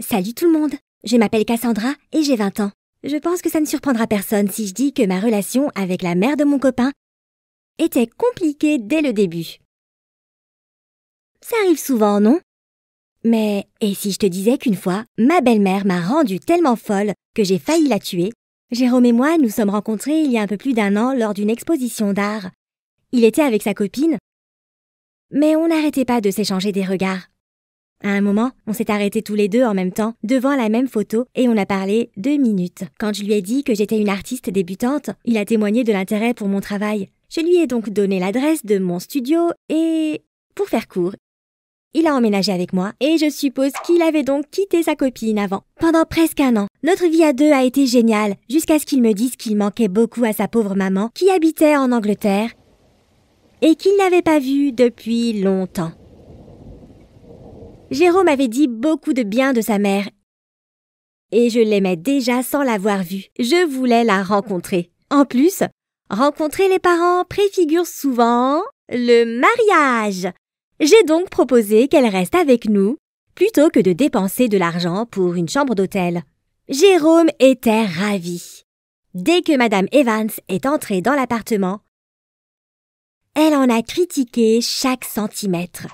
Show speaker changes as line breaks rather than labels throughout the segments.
Salut tout le monde, je m'appelle Cassandra et j'ai 20 ans. Je pense que ça ne surprendra personne si je dis que ma relation avec la mère de mon copain était compliquée dès le début. Ça arrive souvent, non? Mais, et si je te disais qu'une fois, ma belle-mère m'a rendue tellement folle que j'ai failli la tuer? Jérôme et moi nous sommes rencontrés il y a un peu plus d'1 an lors d'une exposition d'art. Il était avec sa copine, mais on n'arrêtait pas de s'échanger des regards. À un moment, on s'est arrêtés tous les deux en même temps, devant la même photo, et on a parlé 2 minutes. Quand je lui ai dit que j'étais une artiste débutante, il a témoigné de l'intérêt pour mon travail. Je lui ai donc donné l'adresse de mon studio et, pour faire court, il a emménagé avec moi et je suppose qu'il avait donc quitté sa copine avant. Pendant presque 1 an, notre vie à deux a été géniale, jusqu'à ce qu'il me dise qu'il manquait beaucoup à sa pauvre maman, qui habitait en Angleterre, et qu'il n'avait pas vue depuis longtemps. Jérôme avait dit beaucoup de bien de sa mère, et je l'aimais déjà sans l'avoir vue. Je voulais la rencontrer. En plus, rencontrer les parents préfigure souvent le mariage. J'ai donc proposé qu'elle reste avec nous, plutôt que de dépenser de l'argent pour une chambre d'hôtel. Jérôme était ravi. Dès que Madame Evans est entrée dans l'appartement, elle en a critiqué chaque centimètre.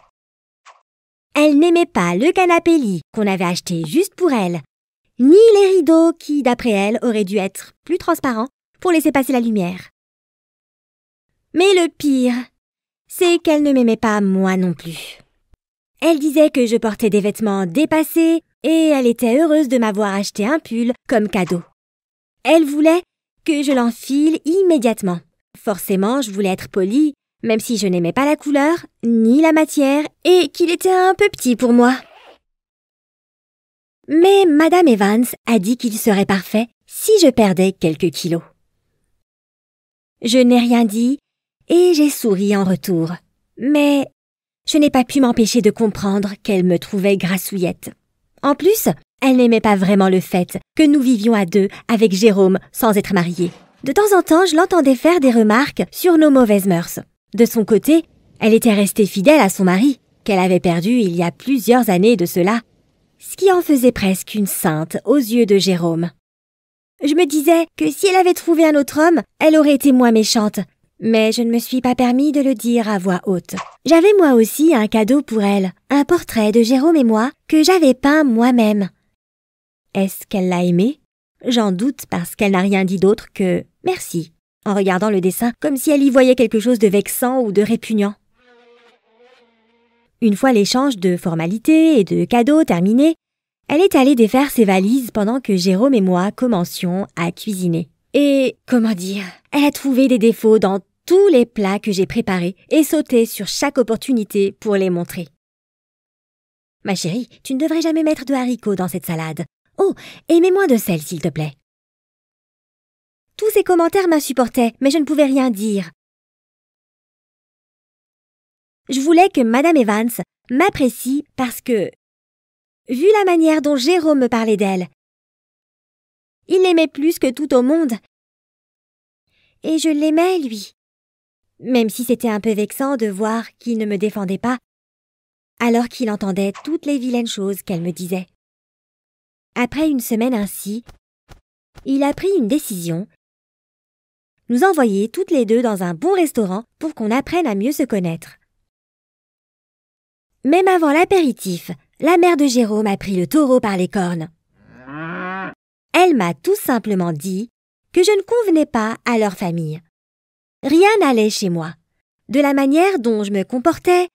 Elle n'aimait pas le canapé-lit qu'on avait acheté juste pour elle, ni les rideaux qui, d'après elle, auraient dû être plus transparents pour laisser passer la lumière. Mais le pire, c'est qu'elle ne m'aimait pas moi non plus. Elle disait que je portais des vêtements dépassés et elle était heureuse de m'avoir acheté un pull comme cadeau. Elle voulait que je l'enfile immédiatement. Forcément, je voulais être polie, même si je n'aimais pas la couleur, ni la matière, et qu'il était un peu petit pour moi. Mais Madame Evans a dit qu'il serait parfait si je perdais quelques kilos. Je n'ai rien dit et j'ai souri en retour. Mais je n'ai pas pu m'empêcher de comprendre qu'elle me trouvait grassouillette. En plus, elle n'aimait pas vraiment le fait que nous vivions à deux avec Jérôme sans être mariés. De temps en temps, je l'entendais faire des remarques sur nos mauvaises mœurs. De son côté, elle était restée fidèle à son mari, qu'elle avait perdu il y a plusieurs années de cela, ce qui en faisait presque une sainte aux yeux de Jérôme. Je me disais que si elle avait trouvé un autre homme, elle aurait été moins méchante, mais je ne me suis pas permis de le dire à voix haute. J'avais moi aussi un cadeau pour elle, un portrait de Jérôme et moi que j'avais peint moi-même. Est-ce qu'elle l'a aimé? J'en doute parce qu'elle n'a rien dit d'autre que « merci » en regardant le dessin comme si elle y voyait quelque chose de vexant ou de répugnant. Une fois l'échange de formalités et de cadeaux terminé, elle est allée défaire ses valises pendant que Jérôme et moi commencions à cuisiner. Et, comment dire, elle a trouvé des défauts dans tous les plats que j'ai préparés et sauté sur chaque opportunité pour les montrer. « Ma chérie, tu ne devrais jamais mettre de haricots dans cette salade. Oh, et mets moins de sel, s'il te plaît. » Tous ces commentaires m'insupportaient, mais je ne pouvais rien dire. Je voulais que Madame Evans m'apprécie parce que, vu la manière dont Jérôme me parlait d'elle, il l'aimait plus que tout au monde. Et je l'aimais, lui. Même si c'était un peu vexant de voir qu'il ne me défendait pas, alors qu'il entendait toutes les vilaines choses qu'elle me disait. Après une semaine ainsi, il a pris une décision, nous envoyer toutes les deux dans un bon restaurant pour qu'on apprenne à mieux se connaître. Même avant l'apéritif, la mère de Jérôme a pris le taureau par les cornes. Elle m'a tout simplement dit que je ne convenais pas à leur famille. Rien n'allait chez moi. De la manière dont je me comportais,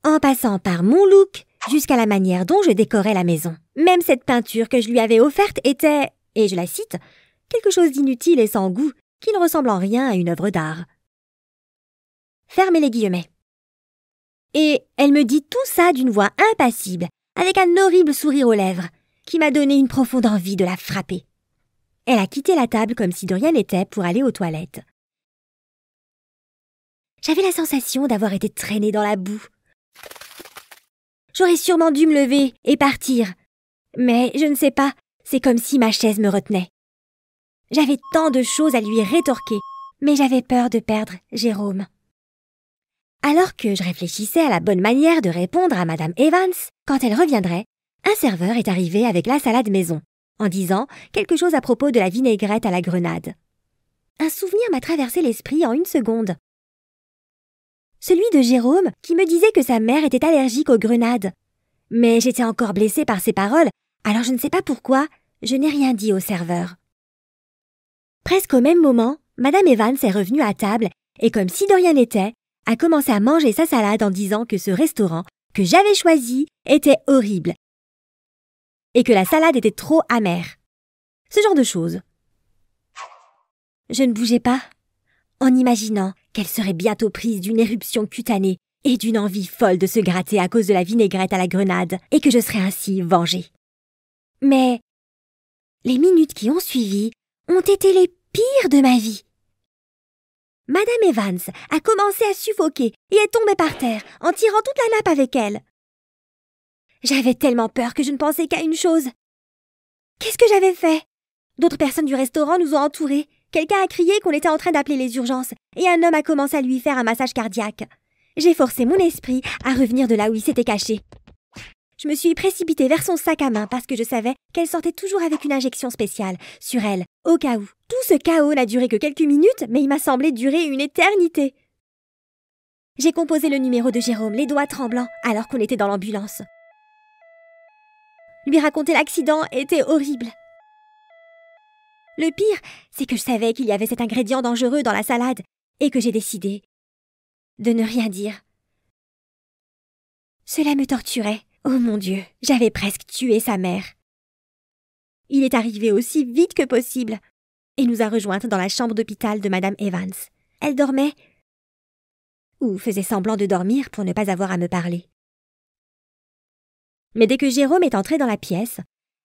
en passant par mon look, jusqu'à la manière dont je décorais la maison. Même cette peinture que je lui avais offerte était, et je la cite, quelque chose d'inutile et sans goût, qui ne ressemble en rien à une œuvre d'art. Fermez les guillemets. Et elle me dit tout ça d'une voix impassible, avec un horrible sourire aux lèvres, qui m'a donné une profonde envie de la frapper. Elle a quitté la table comme si de rien n'était pour aller aux toilettes. J'avais la sensation d'avoir été traînée dans la boue. J'aurais sûrement dû me lever et partir, mais je ne sais pas, c'est comme si ma chaise me retenait. J'avais tant de choses à lui rétorquer, mais j'avais peur de perdre Jérôme. Alors que je réfléchissais à la bonne manière de répondre à Madame Evans, quand elle reviendrait, Un serveur est arrivé avec la salade maison, en disant quelque chose à propos de la vinaigrette à la grenade. Un souvenir m'a traversé l'esprit en une seconde. Celui de Jérôme qui me disait que sa mère était allergique aux grenades. Mais j'étais encore blessée par ses paroles, alors je ne sais pas pourquoi, je n'ai rien dit au serveur. Presque au même moment, Madame Evans est revenue à table et comme si de rien n'était, a commencé à manger sa salade en disant que ce restaurant que j'avais choisi était horrible et que la salade était trop amère. Ce genre de choses. Je ne bougeais pas, en imaginant qu'elle serait bientôt prise d'une éruption cutanée et d'une envie folle de se gratter à cause de la vinaigrette à la grenade et que je serais ainsi vengée. Mais les minutes qui ont suivi ont été les pires de ma vie. Madame Evans a commencé à suffoquer et est tombée par terre en tirant toute la nappe avec elle. J'avais tellement peur que je ne pensais qu'à une chose. Qu'est-ce que j'avais fait? D'autres personnes du restaurant nous ont entourés. Quelqu'un a crié qu'on était en train d'appeler les urgences et un homme a commencé à lui faire un massage cardiaque. J'ai forcé mon esprit à revenir de là où il s'était caché. Je me suis précipitée vers son sac à main parce que je savais qu'elle sortait toujours avec une injection spéciale sur elle, au cas où. Tout ce chaos n'a duré que quelques minutes, mais il m'a semblé durer une éternité. J'ai composé le numéro de Jérôme, les doigts tremblants, alors qu'on était dans l'ambulance. Lui raconter l'accident était horrible. Le pire, c'est que je savais qu'il y avait cet ingrédient dangereux dans la salade et que j'ai décidé de ne rien dire. Cela me torturait. Oh mon Dieu, j'avais presque tué sa mère. Il est arrivé aussi vite que possible et nous a rejointes dans la chambre d'hôpital de Madame Evans. Elle dormait ou faisait semblant de dormir pour ne pas avoir à me parler. Mais dès que Jérôme est entré dans la pièce,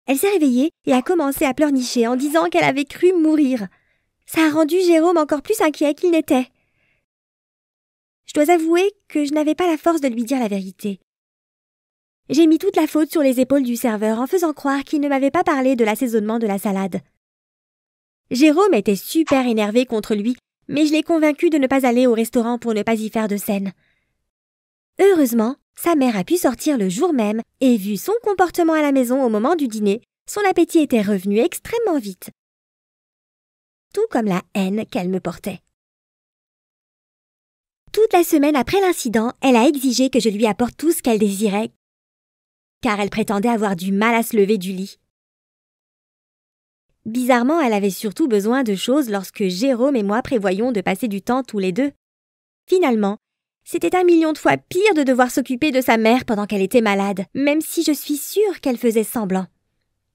elle s'est réveillée et a commencé à pleurnicher en disant qu'elle avait cru mourir. Ça a rendu Jérôme encore plus inquiet qu'il n'était. Je dois avouer que je n'avais pas la force de lui dire la vérité. J'ai mis toute la faute sur les épaules du serveur en faisant croire qu'il ne m'avait pas parlé de l'assaisonnement de la salade. Jérôme était super énervé contre lui, mais je l'ai convaincu de ne pas aller au restaurant pour ne pas y faire de scène. Heureusement, sa mère a pu sortir le jour même et vu son comportement à la maison au moment du dîner, son appétit était revenu extrêmement vite. Tout comme la haine qu'elle me portait. Toute la semaine après l'incident, elle a exigé que je lui apporte tout ce qu'elle désirait, car elle prétendait avoir du mal à se lever du lit. Bizarrement, elle avait surtout besoin de choses lorsque Jérôme et moi prévoyions de passer du temps tous les deux. Finalement, c'était 1 million de fois pire de devoir s'occuper de sa mère pendant qu'elle était malade, même si je suis sûre qu'elle faisait semblant.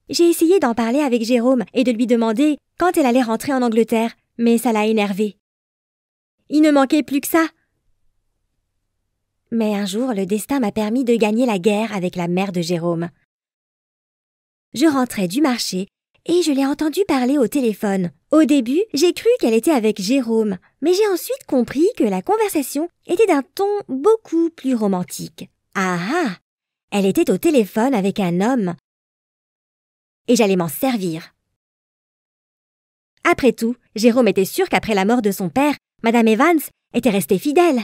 J'ai essayé d'en parler avec Jérôme et de lui demander quand elle allait rentrer en Angleterre, mais ça l'a énervé. Il ne manquait plus que ça. Mais un jour, le destin m'a permis de gagner la guerre avec la mère de Jérôme. Je rentrais du marché et je l'ai entendue parler au téléphone. Au début, j'ai cru qu'elle était avec Jérôme, mais j'ai ensuite compris que la conversation était d'un ton beaucoup plus romantique. Ah ah! Elle était au téléphone avec un homme. Et j'allais m'en servir. Après tout, Jérôme était sûr qu'après la mort de son père, Madame Evans était restée fidèle.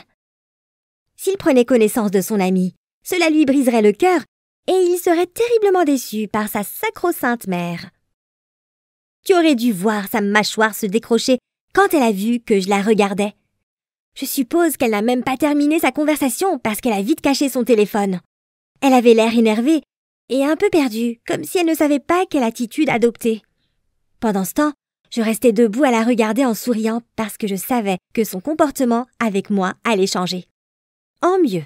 S'il prenait connaissance de son ami, cela lui briserait le cœur et il serait terriblement déçu par sa sacro-sainte mère. Tu aurais dû voir sa mâchoire se décrocher quand elle a vu que je la regardais. Je suppose qu'elle n'a même pas terminé sa conversation parce qu'elle a vite caché son téléphone. Elle avait l'air énervée et un peu perdue, comme si elle ne savait pas quelle attitude adopter. Pendant ce temps, je restais debout à la regarder en souriant parce que je savais que son comportement avec moi allait changer. En mieux.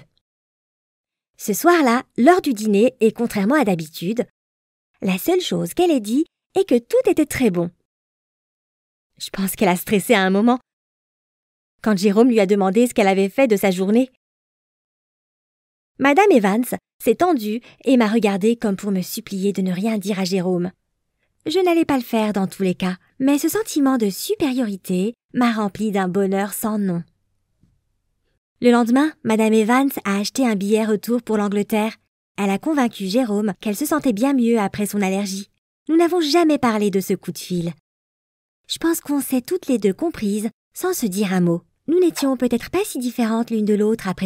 Ce soir-là, lors du dîner, et contrairement à d'habitude, la seule chose qu'elle ait dit est que tout était très bon. Je pense qu'elle a stressé à un moment, quand Jérôme lui a demandé ce qu'elle avait fait de sa journée. Madame Evans s'est tendue et m'a regardée comme pour me supplier de ne rien dire à Jérôme. Je n'allais pas le faire dans tous les cas, mais ce sentiment de supériorité m'a rempli d'un bonheur sans nom. Le lendemain, Madame Evans a acheté un billet retour pour l'Angleterre. Elle a convaincu Jérôme qu'elle se sentait bien mieux après son allergie. Nous n'avons jamais parlé de ce coup de fil. Je pense qu'on s'est toutes les deux comprises sans se dire un mot. Nous n'étions peut-être pas si différentes l'une de l'autre après